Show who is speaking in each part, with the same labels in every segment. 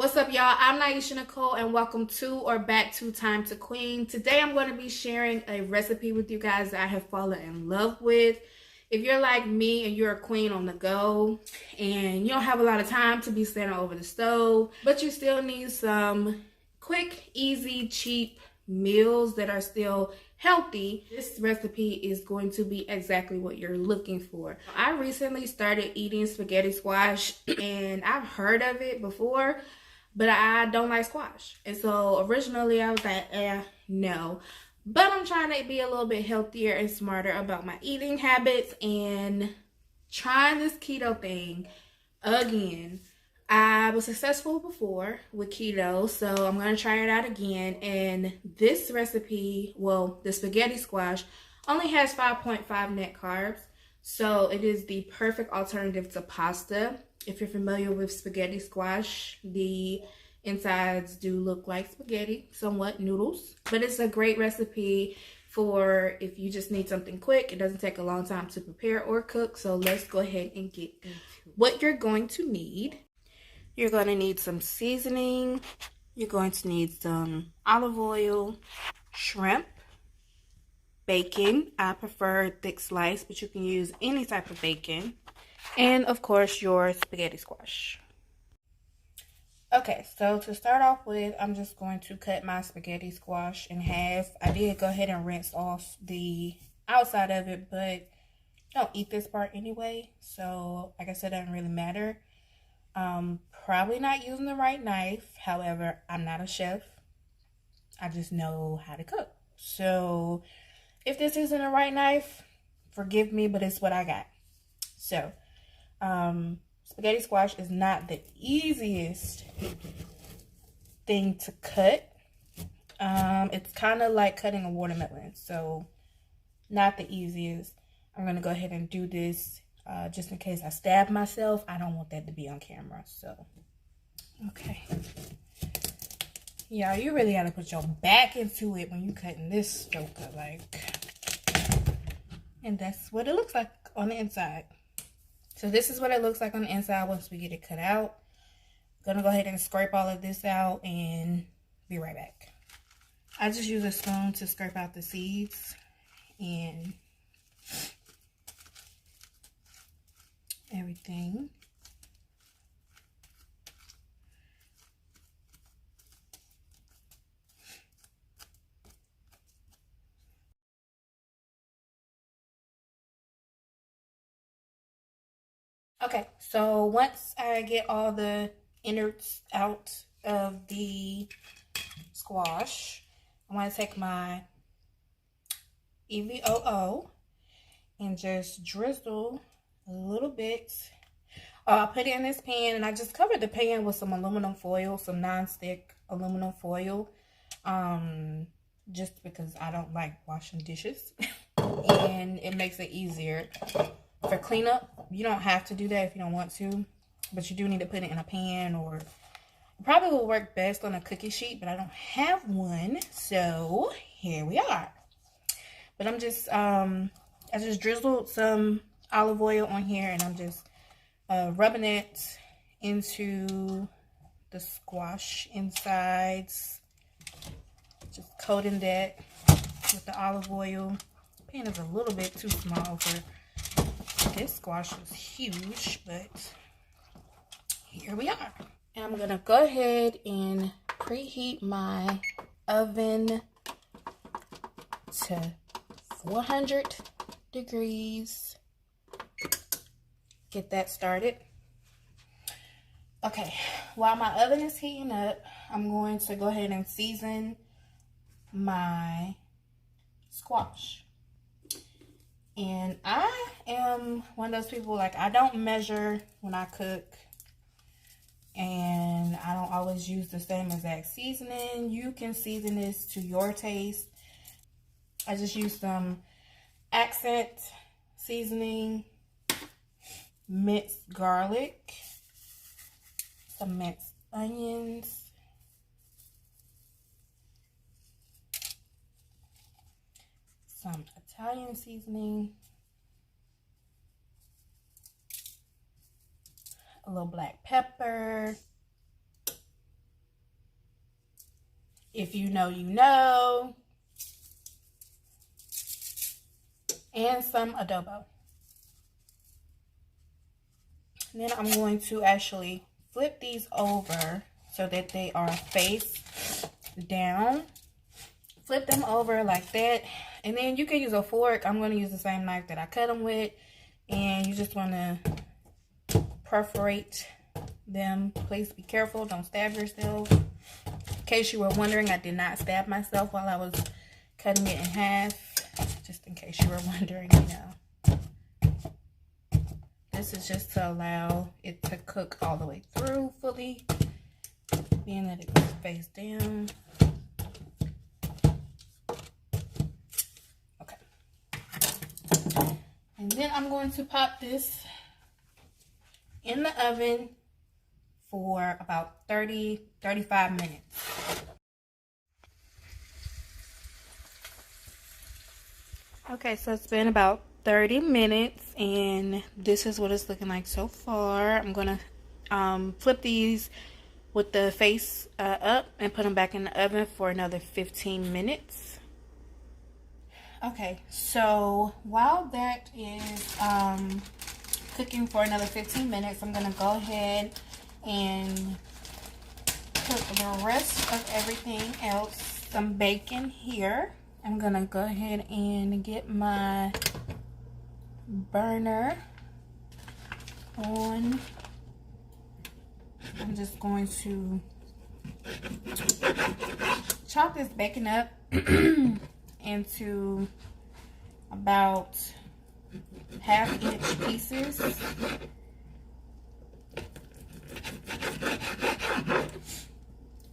Speaker 1: What's up, y'all? I'm Naisha Nicole, and welcome to or back to Time to Queen. Today, I'm going to be sharing a recipe with you guys that I have fallen in love with. If you're like me and you're a queen on the go and you don't have a lot of time to be standing over the stove, but you still need some quick, easy, cheap meals that are still healthy, this recipe is going to be exactly what you're looking for. I recently started eating spaghetti squash, and I've heard of it before, but I don't like squash. And so originally I was like, no. But I'm trying to be a little bit healthier and smarter about my eating habits and trying this keto thing again. I was successful before with keto, so I'm going to try it out again. And this recipe, well, the spaghetti squash, only has 5.5 net carbs. So it is the perfect alternative to pasta. If you're familiar with spaghetti squash, the insides do look like spaghetti, somewhat noodles. But it's a great recipe for if you just need something quick. It doesn't take a long time to prepare or cook. So let's go ahead and get into what you're going to need. You're going to need some seasoning. You're going to need some olive oil, shrimp, bacon. I prefer thick slice, but you can use any type of bacon. And of course, your spaghetti squash. Okay, so to start off with, I'm just going to cut my spaghetti squash in half. I did go ahead and rinse off the outside of it, but don't eat this part anyway. So I guess it doesn't really matter. Probably not using the right knife. However, I'm not a chef. I just know how to cook. So if this isn't the right knife, forgive me, but it's what I got. So, spaghetti squash is not the easiest thing to cut. It's kind of like cutting a watermelon. So, not the easiest. I'm going to go ahead and do this just in case I stab myself. I don't want that to be on camera. So, okay. Yeah, you really got to put your back into it when you cutting this joker. And that's what it looks like on the inside. So this is what it looks like on the inside once we get it cut out. I'm gonna go ahead and scrape all of this out and be right back. I just use a spoon to scrape out the seeds and everything. Okay, so once I get all the innards out of the squash, I'm going to take my EVOO and just drizzle a little bit. I put it in this pan, and I just covered the pan with some aluminum foil, some non-stick aluminum foil, just because I don't like washing dishes, and it makes it easier. For cleanup, you don't have to do that if you don't want to, but you do need to put it in a pan, or it probably will work best on a cookie sheet, but I don't have one, so here we are. But I'm just, I just drizzled some olive oil on here, and I'm just rubbing it into the squash insides, just coating that with the olive oil. The pan is a little bit too small for this squash. Is huge, but here we are. And I'm gonna go ahead and preheat my oven to 400 degrees. Get that started. Okay, while my oven is heating up, I'm going to go ahead and season my squash. And I am one of those people, like, I don't measure when I cook, and I don't always use the same exact seasoning. You can season this to your taste. I just use some accent seasoning, minced garlic, some minced onions, some Italian seasoning, a little black pepper, If you know, you know. And some adobo. And then I'm going to actually flip these over so that they are face down. Flip them over like that. And then you can use a fork. I'm going to use the same knife that I cut them with. And you just want to perforate them. Please be careful. Don't stab yourself. In case you were wondering, I did not stab myself while I was cutting it in half. Just in case you were wondering, you know. This is just to allow it to cook all the way through fully. Being that it goes face down. Okay. And then I'm going to pop this in the oven for about 30-35 minutes. Okay, so it's been about 30 minutes and this is what it's looking like so far. I'm gonna flip these with the face up and put them back in the oven for another 15 minutes. Okay, so while that is cooking for another 15 minutes, I'm gonna go ahead and cook the rest of everything else. Some bacon here. I'm gonna go ahead and get my burner on. I'm just going to chop this bacon up into about 1/2 inch pieces.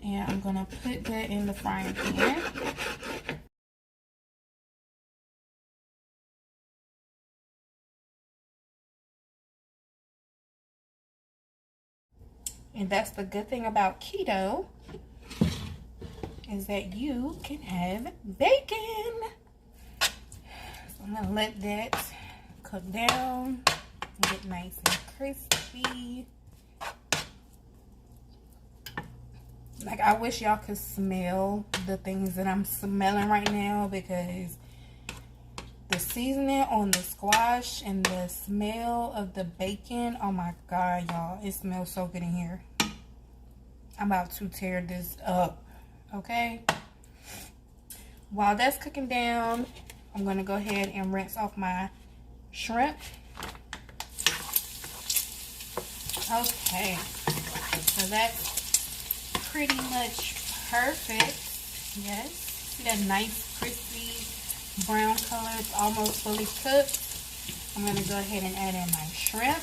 Speaker 1: And I'm gonna put that in the frying pan. And that's the good thing about keto, is that you can have bacon. So I'm gonna let that cook down and get nice and crispy. Like, I wish y'all could smell the things that I'm smelling right now, because the seasoning on the squash and the smell of the bacon, oh my god, y'all, it smells so good in here. I'm about to tear this up, okay? While that's cooking down, I'm gonna go ahead and rinse off my shrimp. Okay, so that's pretty much perfect. Yes, see that nice crispy brown color? It's almost fully cooked. I'm going to go ahead and add in my shrimp.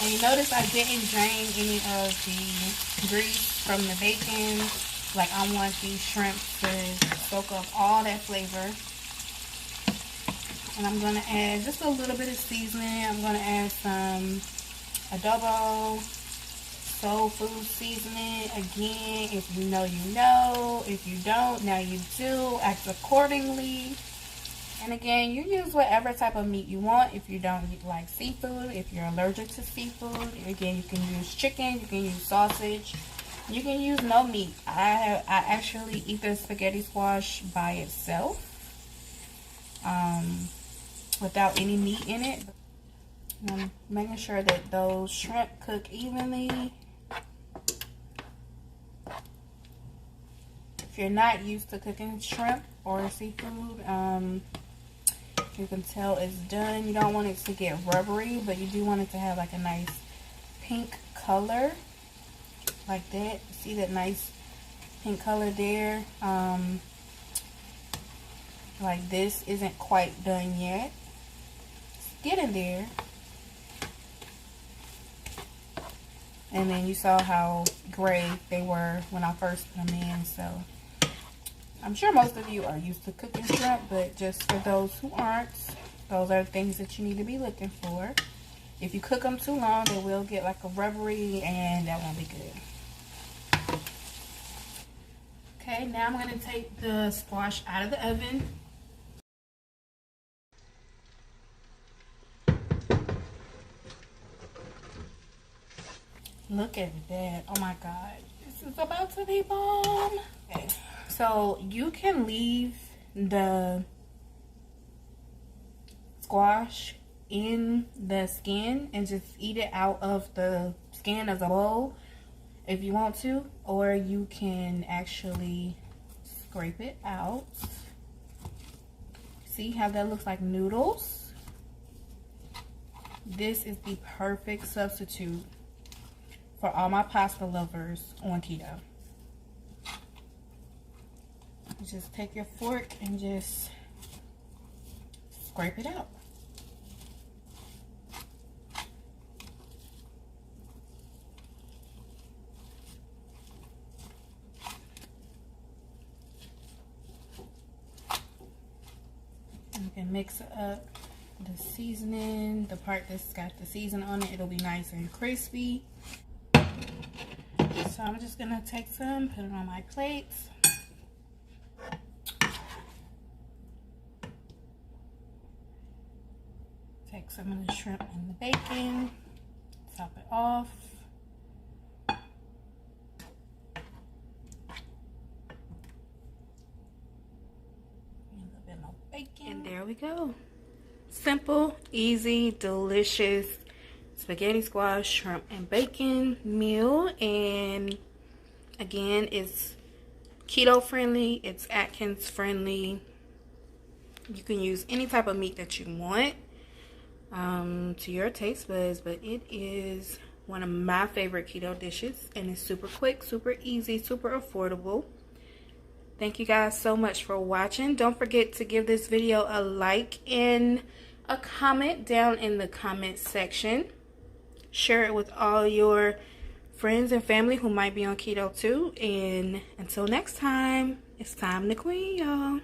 Speaker 1: And you notice I didn't drain any of the grease from the bacon. Like, I want these shrimp to soak up all that flavor. And I'm going to add just a little bit of seasoning. I'm going to add some adobo, soul food seasoning. Again, if you know, you know. If you don't, now you do. Act accordingly. And again, you use whatever type of meat you want. If you don't like seafood, if you're allergic to seafood, again, you can use chicken, you can use sausage, you can use no meat. I actually eat the spaghetti squash by itself, without any meat in it. I'm making sure that those shrimp cook evenly. If you're not used to cooking shrimp or seafood, you can tell it's done. You don't want it to get rubbery, but you do want it to have like a nice pink color, like that. See that nice pink color there? Like, this isn't quite done yet. It's getting there. And then you saw how gray they were when I first put them in, so I'm sure most of you are used to cooking shrimp, but just for those who aren't, those are the things that you need to be looking for. If you cook them too long, they will get like a rubbery, and that won't be good. Okay, now I'm going to take the squash out of the oven. Look at that. Oh my god. This is about to be bomb. Okay. So you can leave the squash in the skin and just eat it out of the skin of the bowl if you want to, or you can actually scrape it out. See how that looks like noodles? This is the perfect substitute for all my pasta lovers on keto. You just take your fork and just scrape it out. You can mix up the seasoning, the part that's got the season on it. It'll be nice and crispy. So I'm just gonna take some, put it on my plates. Take some of the shrimp and the bacon, top it off. And there we go. Simple, easy, delicious spaghetti squash, shrimp, and bacon meal. And again, it's keto friendly, it's Atkins friendly. You can use any type of meat that you want to your taste buds, but it is one of my favorite keto dishes, and it's super quick, super easy, super affordable. Thank you guys so much for watching. Don't forget to give this video a like and a comment down in the comment section. Share it with all your friends and family who might be on keto too. And until next time, it's time to queen, y'all.